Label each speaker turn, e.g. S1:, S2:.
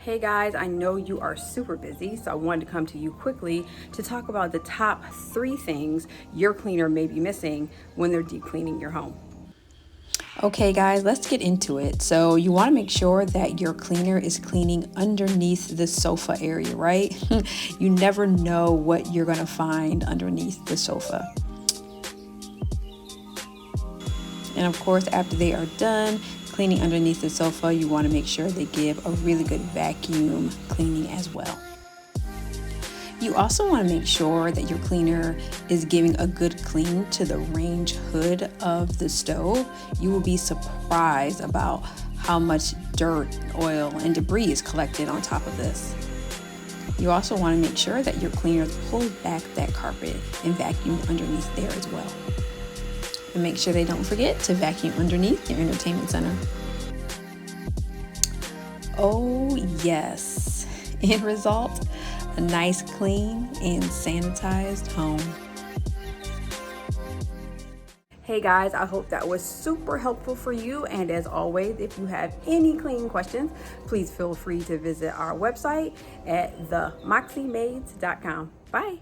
S1: Hey guys, I know you are super busy, so I wanted to come to you quickly to talk about the top 3 things your cleaner may be missing when they're deep cleaning your home.
S2: Okay guys, let's get into it. So you want to make sure that your cleaner is cleaning underneath the sofa area, right? You never know what you're going to find underneath the sofa. And of course, after they are done cleaning underneath the sofa, you want to make sure they give a really good vacuum cleaning as well. You also want to make sure that your cleaner is giving a good clean to the range hood of the stove. You will be surprised about how much dirt, oil, and debris is collected on top of this. You also want to make sure that your cleaner pulls back that carpet and vacuum underneath there as well. And make sure they don't forget to vacuum underneath your entertainment center. Oh yes, end result, a nice clean and sanitized home.
S1: Hey guys, I hope that was super helpful for you. And as always, if you have any cleaning questions, please feel free to visit our website at themoxiemaids.com. Bye.